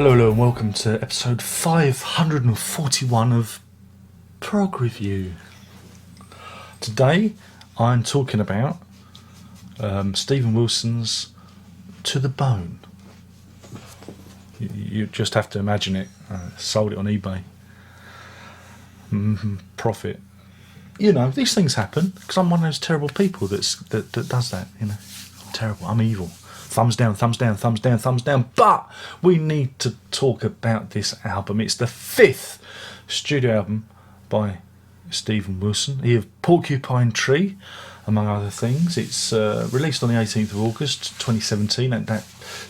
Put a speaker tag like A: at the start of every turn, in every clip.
A: Hello, and welcome to episode 541 of Prog Review. Today I'm talking about Steven Wilson's To the Bone. You just have to imagine it. Sold it on eBay. Profit. You know, these things happen because I'm one of those terrible people that does that. You know, I'm terrible. I'm evil. Thumbs down, thumbs down, thumbs down, thumbs down. But we need to talk about this album. It's the 5th studio album by Steven Wilson. He of Porcupine Tree, among other things. It's released on the 18th of August 2017,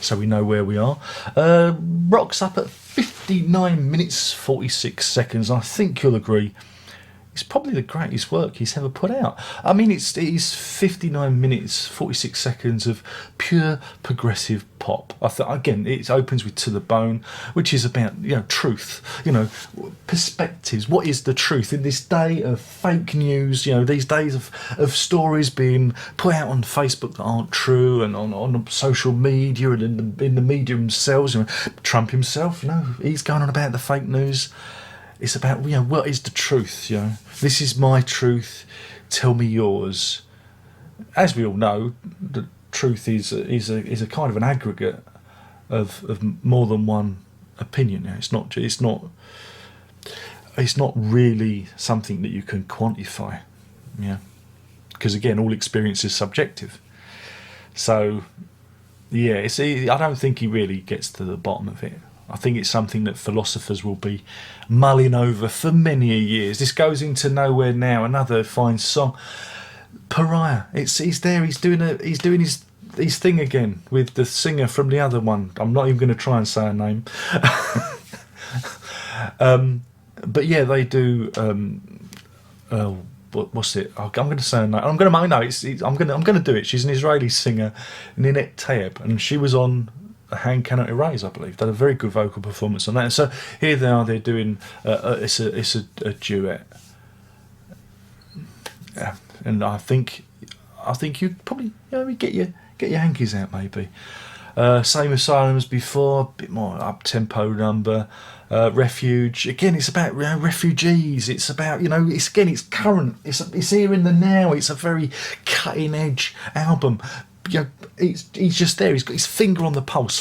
A: so we know where we are. Rocks up at 59 minutes 46 seconds. I think you'll agree it's probably the greatest work he's ever put out. I mean, it is 59 minutes 46 seconds of pure progressive pop. Again, it opens with To the Bone, which is about, truth, perspectives. What is the truth in this day of fake news? These days of stories being put out on Facebook that aren't true, and on social media and in the media themselves. Trump himself, he's going on about the fake news. It's about, what is the truth? This is my truth. Tell me yours. As we all know, the truth is a kind of an aggregate of more than one opinion. It's not really something that you can quantify. Because again, all experience is subjective. So, I don't think he really gets to the bottom of it. I think it's something that philosophers will be mulling over for many a years. This goes into Nowhere Now, another fine song. Pariah. He's there. He's doing his thing again with the singer from the other one. I'm not even going to try and say her name. But yeah, they do. What's it? I'm going to say her name. I'm going to do it. She's an Israeli singer, Ninette Tayeb, and she was on A Hand Cannot Erase, I believe. They had a very good vocal performance on that. And so here they are. They're doing it's a duet. Yeah, and I think you probably get your hankies out maybe. Same Asylum as before, a bit more up tempo number. Refuge again. It's about refugees. It's about it's current. It's here in the now. It's a very cutting edge album. He's just there. He's got his finger on the pulse.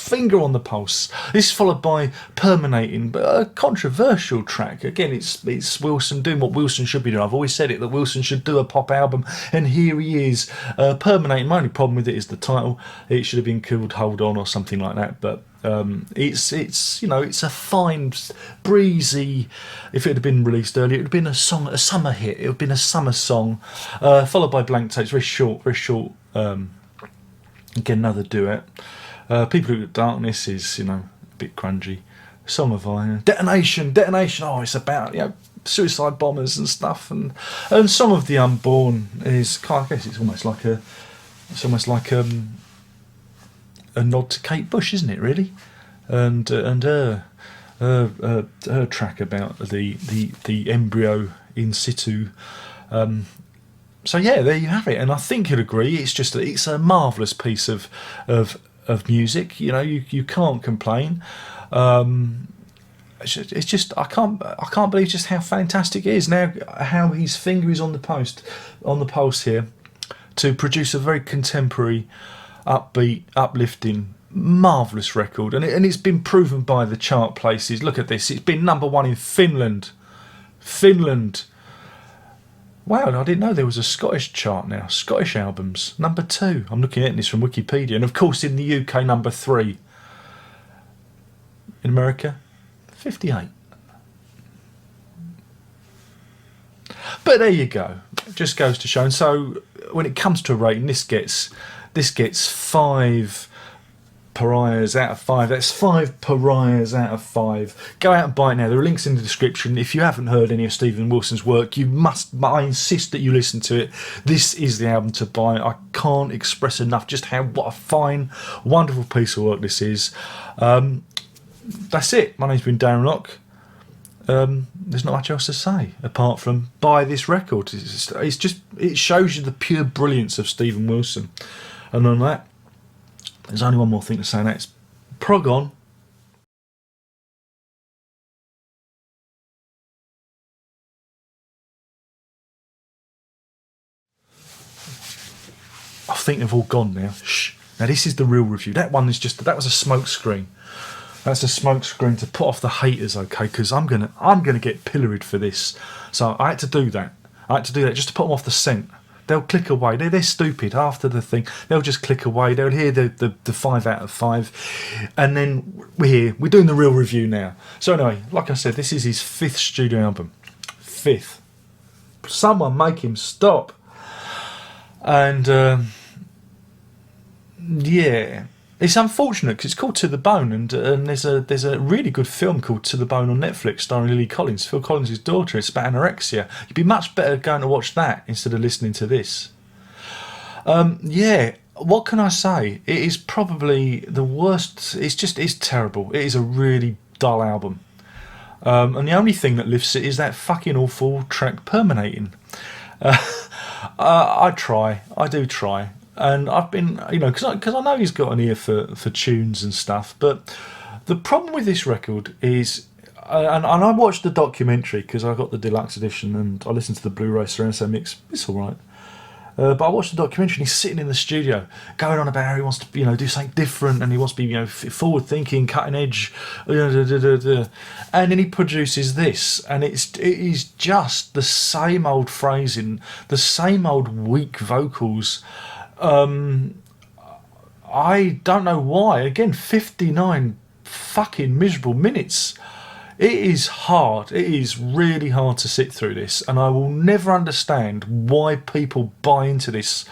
A: This is followed by Permeating, but a controversial track. Again, it's Wilson doing what Wilson should be doing. I've always said it, that Wilson should do a pop album, and here he is. Permeating. My only problem with it is the title. It should have been called Hold On or something like that. But it's a fine, breezy. If it had been released earlier, it would have been a summer hit. It would have been a summer song, followed by Blank Tapes. Very short. Again, another duet. People Who Got Darkness is, a bit grungy. Song of Iron. Detonation. Oh, it's about, suicide bombers and stuff. And Song of the Unborn is, I guess it's almost like a nod to Kate Bush, isn't it, really? And her track about the embryo in situ. So yeah, there you have it, and I think you'll agree. It's a marvellous piece of music. You can't complain. It's just I can't believe just how fantastic it is now. How his finger is on the pulse here, to produce a very contemporary, upbeat, uplifting, marvellous record, and it's been proven by the chart places. Look at this; it's been number one in Finland. Wow, I didn't know there was a Scottish chart now. Scottish albums, number 2. I'm looking at this from Wikipedia. And of course in the UK, number 3. In America, 58. But there you go. It just goes to show. And so when it comes to a rating, this gets 5 pariahs out of 5. That's 5 pariahs out of 5. Go out and buy it now. There are links in the description. If you haven't heard any of Steven Wilson's work, you must. I insist that you listen to it. This is the album to buy. I can't express enough just what a fine, wonderful piece of work this is. That's it. My name's been Darren Locke. There's not much else to say apart from buy this record. It shows you the pure brilliance of Steven Wilson. And on that, there's only one more thing to say, and that's prog on. think they've all gone now. Shh. Now this is the real review. That one is just, that was a smoke screen. That's a smoke screen to put off the haters, okay? Because I'm gonna get pilloried for this. So I had to do that. I had to do that just to put them off the scent. They'll click away. They're stupid. After the thing, they'll just click away. They'll hear the 5 out of 5. And then we're here. We're doing the real review now. So anyway, like I said, this is his 5th studio album. 5th. Someone make him stop. And yeah, it's unfortunate because it's called To the Bone, and there's a really good film called To the Bone on Netflix starring Lily Collins, Phil Collins' daughter. It's about anorexia. You'd be much better going to watch that instead of listening to this. Yeah, what can I say? It is probably the worst. It's terrible. It is a really dull album. And the only thing that lifts it is that fucking awful track Permeating. I do try. And I've been, because I know he's got an ear for tunes and stuff, but the problem with this record is, and I watched the documentary because I got the deluxe edition and I listened to the Blu-ray surround sound mix. It's all right. But I watched the documentary and he's sitting in the studio going on about how he wants to, do something different and he wants to be, forward-thinking, cutting edge, and then he produces this, and it is just the same old phrasing, the same old weak vocals. I don't know why. Again, 59 fucking miserable minutes. It is hard. It is really hard to sit through this, and I will never understand why people buy into this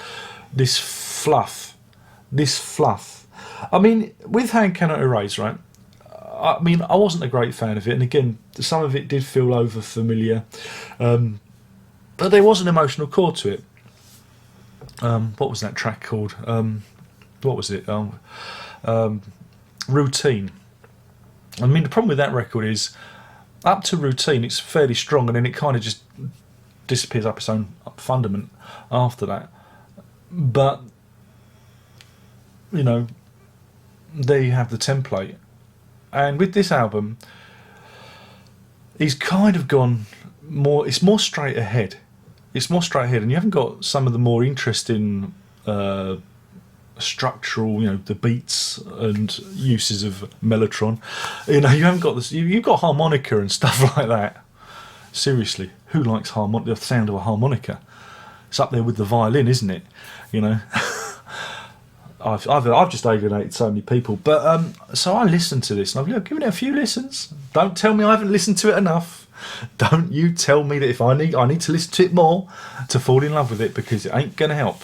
A: fluff. This fluff. I mean, with Hand Cannot Erase, right? I mean, I wasn't a great fan of it, and again, some of it did feel over familiar, but there was an emotional core to it. What was that track called? What was it? Routine. I mean, the problem with that record is, up to Routine, it's fairly strong, and then it kind of just disappears up its own fundament after that. But, there you have the template. And with this album, he's kind of gone more, it's more straight ahead. It's more straight ahead, and you haven't got some of the more interesting structural, the beats and uses of mellotron. You haven't got this. You've got harmonica and stuff like that. Seriously, who likes the sound of a harmonica? It's up there with the violin, isn't it? I've just alienated so many people, but so I listened to this and I've given it a few listens. Don't tell me I haven't listened to it enough. Don't you tell me that if I need to listen to it more to fall in love with it, because it ain't gonna help.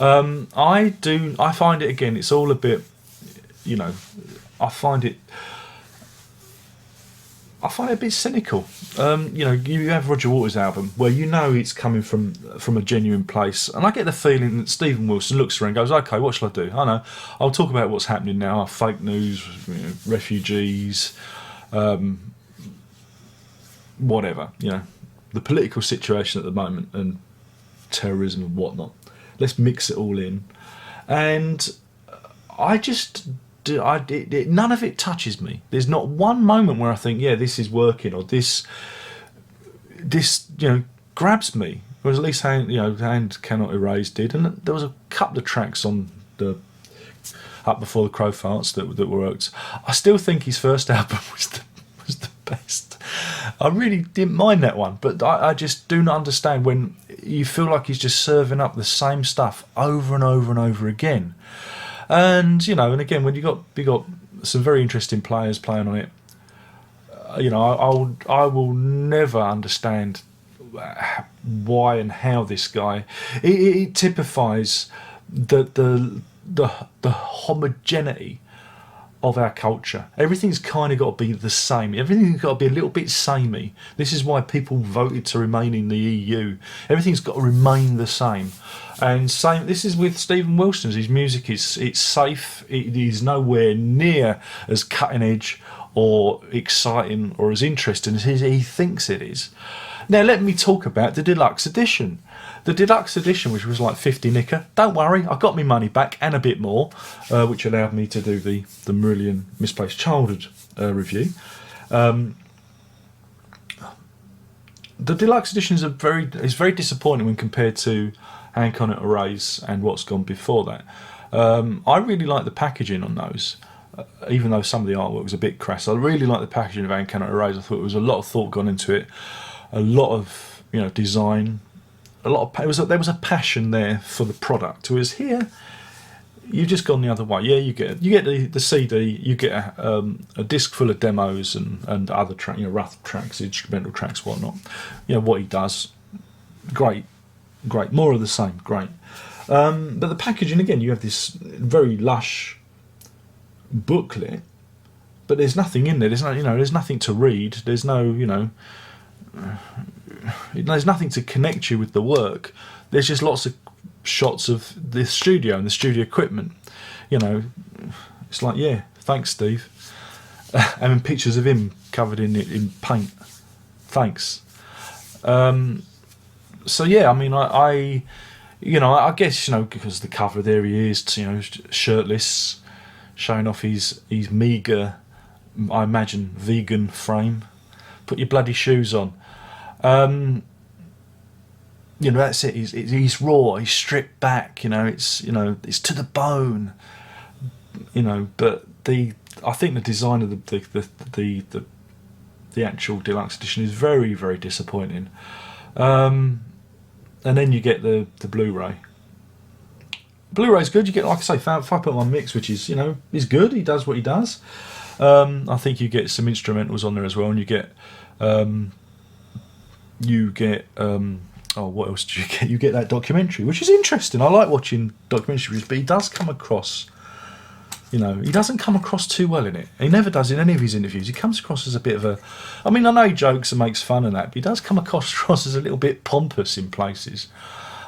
A: I find it, again, it's all a bit, I find it a bit cynical. You have Roger Waters' album where it's coming from a genuine place, and I get the feeling that Stephen Wilson looks around and goes, okay, what shall I do? I know, I'll talk about what's happening now, fake news, refugees, whatever, the political situation at the moment and terrorism and whatnot. Let's mix it all in. And I just none of it touches me. There's not one moment where I think, yeah, this is working, or this grabs me. Whereas at least Hand Cannot Erase did, and there was a couple of tracks on the Up Before the Crow Farts that worked. I still think his first album was the best. I really didn't mind that one, but I just do not understand when you feel like he's just serving up the same stuff over and over and over again. And and again, when you got some very interesting players playing on it, I will never understand why and how this guy. It typifies the homogeneity of our culture. Everything's kind of got to be the same. Everything's got to be a little bit samey. This is why people voted to remain in the EU. Everything's got to remain the same. And same. This is with Stephen Wilson's. His music it's safe. It is nowhere near as cutting edge or exciting or as interesting as he thinks it is. Now let me talk about the deluxe edition. The deluxe edition, which was like 50 nicker, don't worry, I got my money back and a bit more, which allowed me to do the Marillion Misplaced Childhood review. The deluxe edition is very disappointing when compared to Hank on It Arrays and what's gone before that. I really like the packaging on those, even though some of the artwork was a bit crass. I really like the packaging of Hank on It Arrays. I thought there was a lot of thought gone into it, a lot of design, a lot of there was a passion there for the product. Whereas here, you've just gone the other way. Yeah, you get the CD, you get a disc full of demos and other rough tracks, instrumental tracks, whatnot. What he does, great, more of the same, great. But the packaging again, you have this very lush booklet, but there's nothing in there. There's no, there's nothing to read. There's no, there's nothing to connect you with the work. There's just lots of shots of the studio and the studio equipment. It's like, yeah, thanks, Steve. And then pictures of him covered in paint. Thanks. So yeah, I mean, I guess because the cover there he is, shirtless, showing off his meagre, I imagine, vegan frame. Put your bloody shoes on. That's it. He's raw. He's stripped back. It's to the bone. But I think the design of the actual deluxe edition is very, very disappointing. And then you get the Blu-ray. Blu-ray's good. You get, like I say, 5.1 mix, which is is good. He does what he does. I think you get some instrumentals on there as well, and you get what else do you get? You get that documentary, which is interesting. I like watching documentaries, but he does come across, he doesn't come across too well in it. He never does in any of his interviews. He comes across as a bit of a, I know he jokes and makes fun of that, but he does come across as a little bit pompous in places.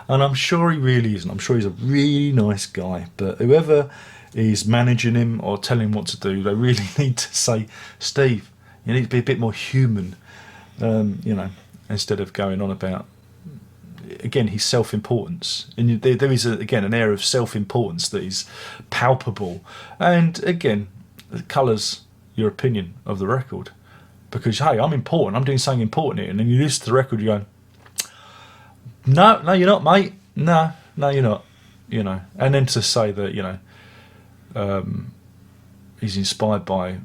A: And I'm sure he really isn't. I'm sure he's a really nice guy. But whoever is managing him or telling him what to do, they really need to say, Steve, you need to be a bit more human, instead of going on about, again, his self-importance. And there is, again, an air of self-importance that is palpable. And, again, it colours your opinion of the record. Because, hey, I'm important. I'm doing something important here. And then you listen to the record, you go, no, you're not, mate. No, you're not. And then to say that, he's inspired by,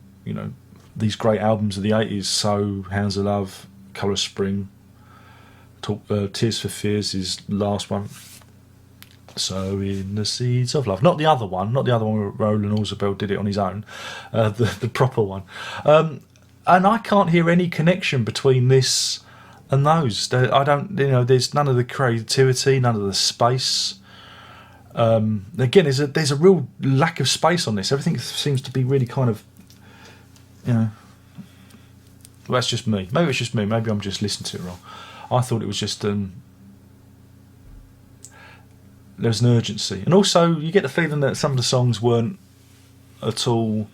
A: these great albums of the 80s, So, Hounds of Love, Colour of Spring, Tears for Fears, his last one. So in the Seeds of Love, not the other one where Roland Orzabal did it on his own, the proper one. And I can't hear any connection between this and those. I don't, there's none of the creativity, none of the space. Again, there's a real lack of space on this. Everything seems to be really kind of, well, that's just me. Maybe it's just me. Maybe I'm just listening to it wrong. I thought it was just there was an urgency, and also you get the feeling that some of the songs weren't at all.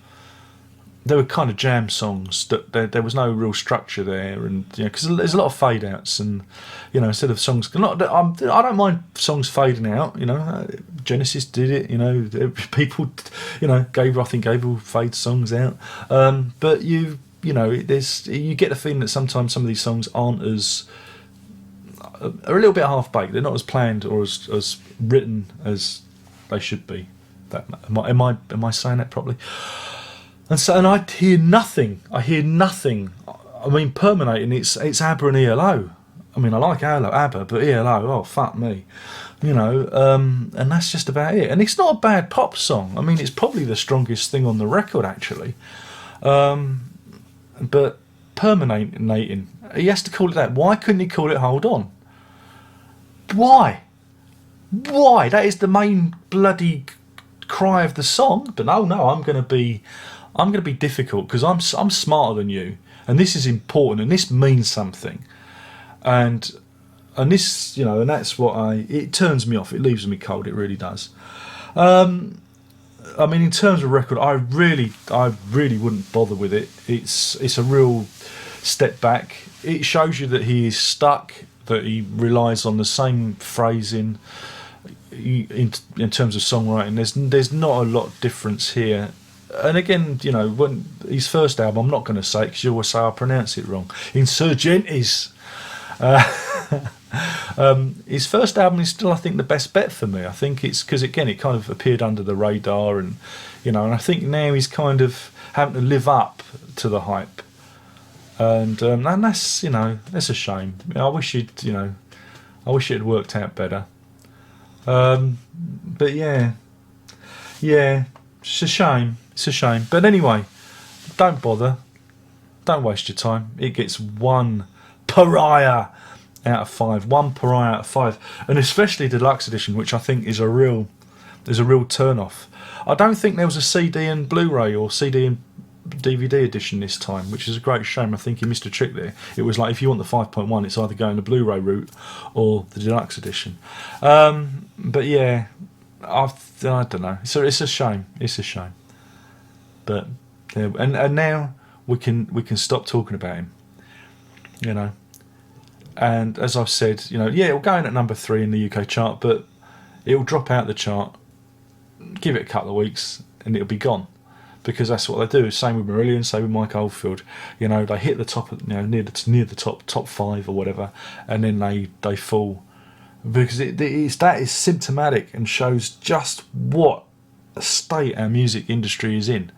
A: They were kind of jam songs. That there was no real structure there, and because there's a lot of fade outs, and instead of songs, I don't mind songs fading out. Genesis did it. People, Gabriel fade songs out, but you get the feeling that sometimes some of these songs are a little bit half baked. They're not as planned or as written as they should be. Am I saying that properly? And I hear nothing. I mean, permeating. It's ABBA and ELO. I mean, I like ABBA, but ELO. Oh, fuck me. And that's just about it. And it's not a bad pop song. I mean, it's probably the strongest thing on the record, actually. But permeating. He has to call it that. Why couldn't he call it Hold On? Why? That is the main bloody cry of the song. But no, I'm going to be difficult because I'm smarter than you, and this is important, and this means something, and this, and that's what it turns me off. It leaves me cold. It really does. I mean, in terms of record, I really wouldn't bother with it. It's a real step back. It shows you that he is stuck, that he relies on the same phrasing in terms of songwriting. There's not a lot of difference here. And again, when his first album, I'm not going to say it because you always say I pronounce it wrong. Insurgentes. His first album is still, I think, the best bet for me. I think it's because, again, it kind of appeared under the radar, and and I think now he's kind of having to live up to the hype, and that's that's a shame. I wish it had worked out better. But yeah, it's a shame. It's a shame. But anyway, don't bother. Don't waste your time. It gets 1 pariah out of 5. 1 pariah out of 5, and especially the deluxe edition, which I think is a real turn off. I don't think there was a CD and Blu-ray or CD and DVD edition this time, which is a great shame. I think he missed a trick there. It was like, if you want the 5.1, it's either going the Blu-ray route or the deluxe edition. But yeah, I don't know. So it's a shame. It's a shame. But yeah, and now we can stop talking about him. And as I've said, it'll go in at number 3 in the UK chart, but it'll drop out the chart. Give it a couple of weeks, and it'll be gone. Because that's what they do. Same with Marillion, same with Mike Oldfield. They hit the top, near the top 5 or whatever, and then they fall. Because that is symptomatic and shows just what a state our music industry is in.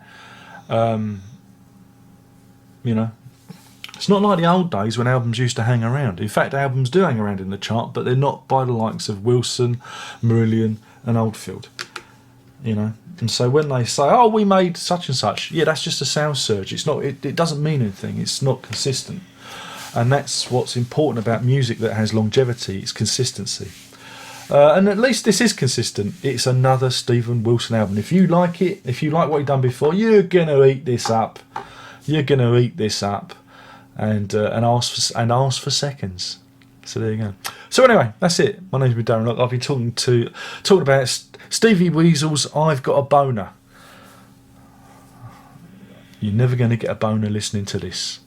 A: It's not like the old days when albums used to hang around. In fact, albums do hang around in the chart, but they're not by the likes of Wilson, Marillion, and Oldfield. And so when they say, "Oh, we made such and such," yeah, that's just a sound surge. It's not. It doesn't mean anything. It's not consistent, and that's what's important about music that has longevity. It's consistency, and at least this is consistent. It's another Stephen Wilson album. If you like it, if you like what he's done before, you're gonna eat this up. You're gonna eat this up, and ask for seconds. So there you go. So anyway, that's it. My name's been Darren Locke. I've been talking about Stevie Weasel's "I've Got a Boner." You're never going to get a boner listening to this.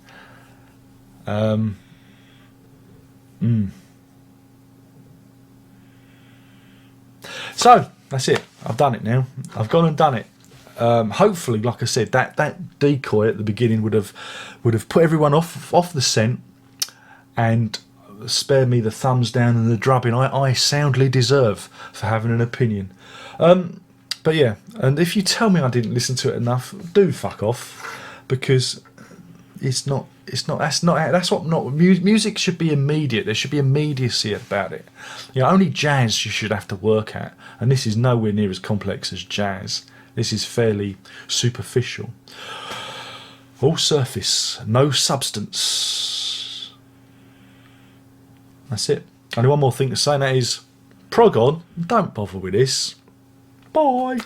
A: So that's it. I've done it now. I've gone and done it. Hopefully, like I said, that decoy at the beginning would have put everyone off the scent and spare me the thumbs down and the drubbing I soundly deserve for having an opinion. But yeah, and if you tell me I didn't listen to it enough, do fuck off, because that's what music should be. Immediate. There should be immediacy about it. Only jazz you should have to work at, and this is nowhere near as complex as jazz. This is fairly superficial. All surface, no substance. That's it. Only one more thing to say, and that is, prog on, don't bother with this. Bye.